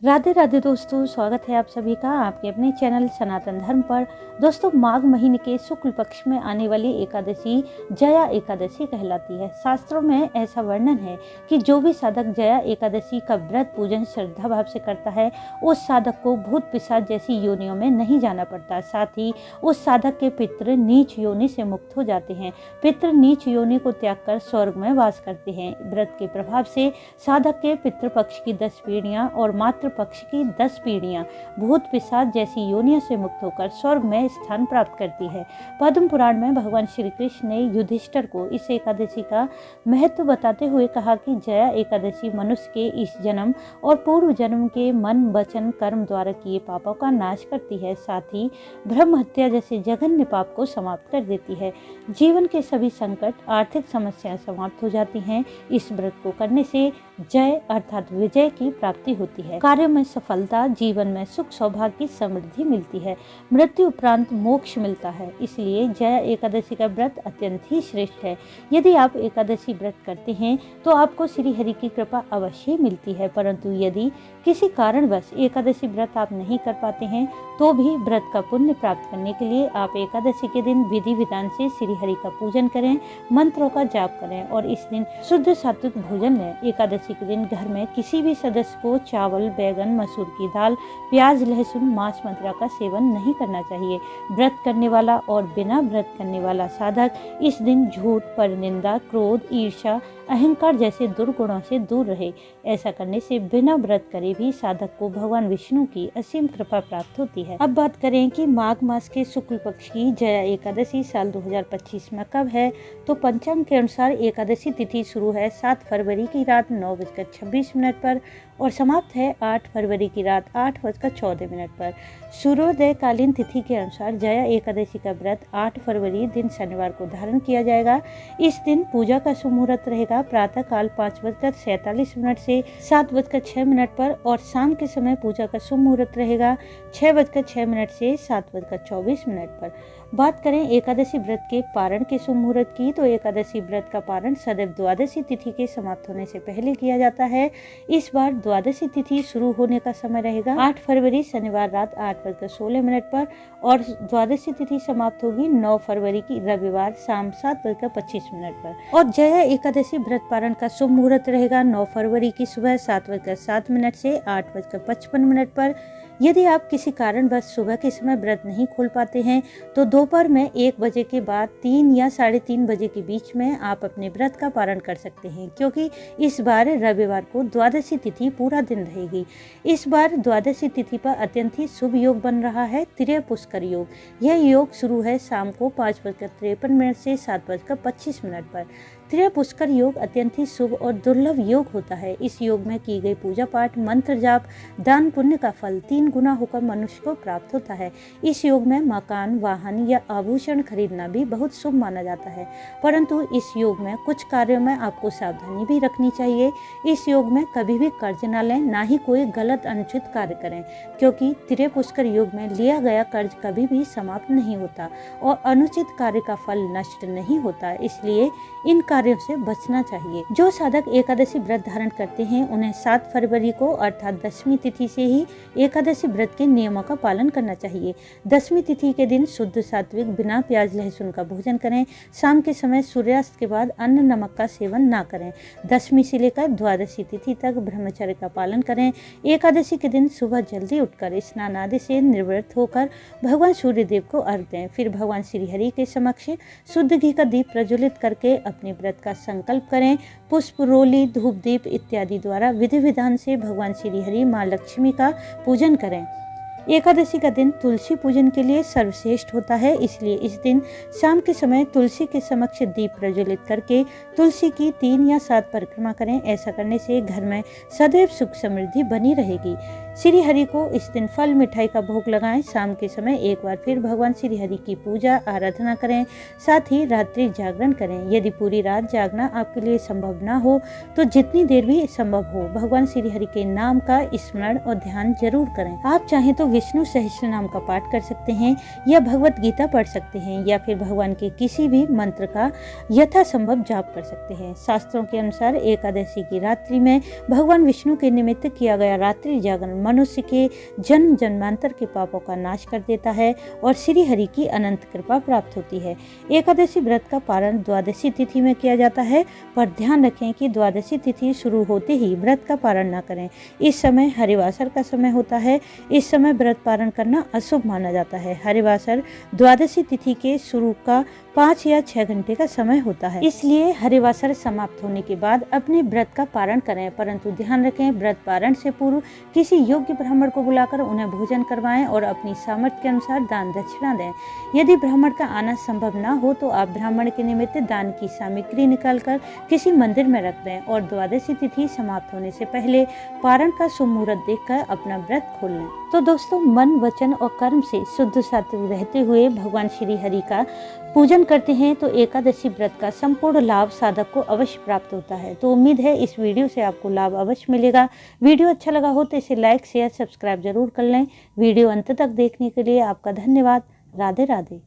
राधे राधे दोस्तों, स्वागत है आप सभी का आपके अपने चैनल सनातन धर्म पर। दोस्तों, माघ महीने के शुक्ल पक्ष में आने वाली एकादशी जया एकादशी कहलाती है। शास्त्रों में ऐसा वर्णन है कि जो भी साधक जया एकादशी का व्रत पूजन श्रद्धा भाव से करता है, उस साधक को भूत पिशाच जैसी योनियों में नहीं जाना पड़ता। साथ ही उस साधक के पितृ नीच योनि से मुक्त हो जाते हैं। पितृ नीच योनि को त्याग कर स्वर्ग में वास करते हैं। व्रत के प्रभाव से साधक के पितृपक्ष की 10 पीढ़ियां और मातृ पक्ष की 10 पीढ़ियां भूत पिशाच जैसी योनियों से मुक्त होकर स्वर्ग में स्थान प्राप्त करती है। पद्म पुराण में भगवान श्री कृष्ण ने युधिष्ठिर को इस एकादशी का महत्व बताते हुए कहा कि जया एकादशी मनुष्य के इस जन्म और पूर्व जन्म के मन वचन कर्म द्वारा किए पापों का नाश करती है। साथ ही ब्रह्म हत्या जैसे जघन्य पाप को समाप्त कर देती है। जीवन के सभी संकट, आर्थिक समस्याएं समाप्त हो जाती हैं। इस व्रत को करने से जय अर्थात विजय की प्राप्ति होती है। कार्यों में सफलता, जीवन में सुख सौभाग्य की समृद्धि मिलती है। मृत्यु उपरांत मोक्ष मिलता है। इसलिए जया एकादशी का व्रत अत्यंत ही श्रेष्ठ है। यदि आप एकादशी व्रत करते हैं तो आपको श्री हरि की कृपा अवश्य मिलती है, परंतु यदि किसी कारणवश एकादशी व्रत आप नहीं कर पाते हैं तो भी व्रत का पुण्य प्राप्त करने के लिए आप एकादशी के दिन विधि विधान से श्री हरि का पूजन करें, मंत्रों का जाप करें और इस दिन शुद्ध सात्विक भोजन लें। एकादशी के दिन घर में किसी भी सदस्य को चावल, बैगन, मसूर की दाल, प्याज, लहसुन, मांस, मदिरा का सेवन नहीं करना चाहिए। व्रत करने वाला और बिना व्रत करने वाला साधक इस दिन झूठ, परनिंदा, क्रोध, ईर्ष्या, अहंकार जैसे दुर्गुणों से दूर रहे। ऐसा करने से बिना व्रत करे भी साधक को भगवान विष्णु की असीम कृपा प्राप्त होती है। अब बात करें कि माघ मास के शुक्ल पक्ष की जया एकादशी साल 2025 में कब है, तो पंचांग के अनुसार एकादशी तिथि शुरू है 7 फरवरी की रात 9:26 पर और समाप्त है 8 फरवरी की रात 8:14 पर। सूर्योदय कालीन तिथि के अनुसार जया एकादशी का व्रत 8 फरवरी दिन शनिवार को धारण किया जाएगा। इस दिन पूजा का शुभ मुहूर्त रहेगा प्रातः काल 5:47 से 7:06 पर और शाम के समय पूजा का शुभ मुहूर्त रहेगा 6:06 से 7:24 पर। बात करें एकादशी व्रत के पारण के शुभ मुहूर्त की, तो एकादशी व्रत का पारण सदैव द्वादशी तिथि के समाप्त होने से पहले किया जाता है। इस बार द्वादशी तिथि शुरू होने का समय रहेगा 8 फरवरी शनिवार रात 8:16 पर और द्वादशी तिथि समाप्त होगी 9 फरवरी की रविवार शाम 7:25 पर। और जया एकादशी व्रत पारण का शुभ मुहूर्त रहेगा 9 फरवरी की सुबह 7:07 से 8:55 पर। यदि आप किसी कारणवश सुबह के समय व्रत नहीं खोल पाते हैं तो दोपहर में 1 बजे के बाद 3 या 3:30 बजे के बीच में आप अपने व्रत का पारण कर सकते हैं, क्योंकि इस बार रविवार को द्वादशी तिथि पूरा दिन रहेगी। इस बार द्वादशी तिथि पर अत्यंत ही शुभ योग बन रहा है तिरय पुष्कर योग। यह योग शुरू है शाम को 5:53 से 7:25 पर। तिरय पुष्कर योग अत्यंत ही शुभ और दुर्लभ योग होता है। इस योग में की गई पूजा पाठ, मंत्र जाप, दान पुण्य का फल 3 गुना होकर मनुष्य को प्राप्त होता है। इस योग में मकान, वाहन या आभूषण खरीदना भी बहुत शुभ माना जाता है, परंतु इस योग में कुछ कार्यों में आपको सावधानी भी रखनी चाहिए। इस योग में कभी भी कर्ज न लें, ना ही कोई गलत अनुचित कार्य करें, क्योंकि तिरय पुष्कर योग में लिया गया कर्ज कभी भी समाप्त नहीं होता और अनुचित कार्य का फल नष्ट नहीं होता। इसलिए इन कार्यों से बचना चाहिए। जो साधक एकादशी व्रत धारण करते हैं उन्हें 7 फरवरी को अर्थात 10वीं तिथि से ही एकादशी व्रत के नियमों का पालन करना चाहिए। 10वीं तिथि के दिन शुद्ध सात्विक बिना प्याज लहसुन का भोजन करें। शाम के समय सूर्यास्त के बाद अन्न नमक का सेवन ना करें। 10वीं से लेकर द्वादशी तिथि तक ब्रह्मचर्य का पालन करें। एकादशी के दिन सुबह जल्दी उठकर स्नान आदि से निवृत्त होकर भगवान सूर्य देव को अर्घ दें। फिर भगवान श्री हरि के समक्ष शुद्ध घी का दीप प्रज्वलित करके अपने व्रत का संकल्प करें। पुष्प, रोली, धूप, दीप इत्यादि द्वारा विधि विधान से भगवान श्री हरि माँ लक्ष्मी का पूजन करें। एकादशी का दिन तुलसी पूजन के लिए सर्वश्रेष्ठ होता है, इसलिए इस दिन शाम के समय तुलसी के समक्ष दीप प्रज्वलित करके तुलसी की 3 या 7 परिक्रमा करें। ऐसा करने से घर में सदैव सुख समृद्धि बनी रहेगी। श्री हरि को इस दिन फल मिठाई का भोग लगाएं। शाम के समय एक बार फिर भगवान श्री हरि की पूजा आराधना करें, साथ ही रात्रि जागरण करें। यदि पूरी रात जागना आपके लिए संभव ना हो तो जितनी देर भी संभव हो भगवान श्री हरि के नाम का स्मरण और ध्यान जरूर करें। आप चाहें तो विष्णु सहस्त्र नाम का पाठ कर सकते हैं या भगवत गीता पढ़ सकते हैं या फिर भगवान के किसी भी मंत्र का यथासंभव जाप कर सकते हैं। शास्त्रों के अनुसार एकादशी की रात्रि में भगवान विष्णु के निमित्त किया गया रात्रि जागरण मनुष्य के जन्म जन्मांतर के पापों का नाश कर देता है और श्री हरि की अनंत कृपा प्राप्त होती है। एकादशी व्रत का पारण द्वादशी तिथि में किया जाता है, पर ध्यान रखें कि द्वादशी तिथि शुरू होते ही व्रत का पारण न करें। इस समय हरिवासर का समय होता है। इस समय व्रत पारण करना अशुभ माना जाता है। हरिवासर द्वादशी तिथि के शुरू का 5 या 6 घंटे का समय होता है, इसलिए हरिवासर समाप्त होने के बाद अपने व्रत का पारण करें, परंतु ध्यान रखें व्रत पारण से पूर्व किसी योग्य ब्राह्मण को बुलाकर उन्हें भोजन करवाएं और अपनी सामर्थ्य के अनुसार दान दक्षिणा दें। यदि ब्राह्मण का आना संभव न हो तो आप ब्राह्मण के निमित्त दान की सामग्री निकालकर किसी मंदिर में रख दें और द्वादशी तिथि समाप्त होने से पहले पारण का शुभ मुहूर्त देखकर अपना व्रत खोल लें। तो दोस्तों, मन वचन और कर्म से शुद्ध सात्विक रहते हुए भगवान श्री हरि का पूजन करते हैं तो एकादशी व्रत का संपूर्ण लाभ साधक को अवश्य प्राप्त होता है। तो उम्मीद है इस वीडियो से आपको लाभ अवश्य मिलेगा। वीडियो अच्छा लगा हो तो इसे लाइक शेयर सब्सक्राइब जरूर कर लें। वीडियो अंत तक देखने के लिए आपका धन्यवाद। राधे राधे।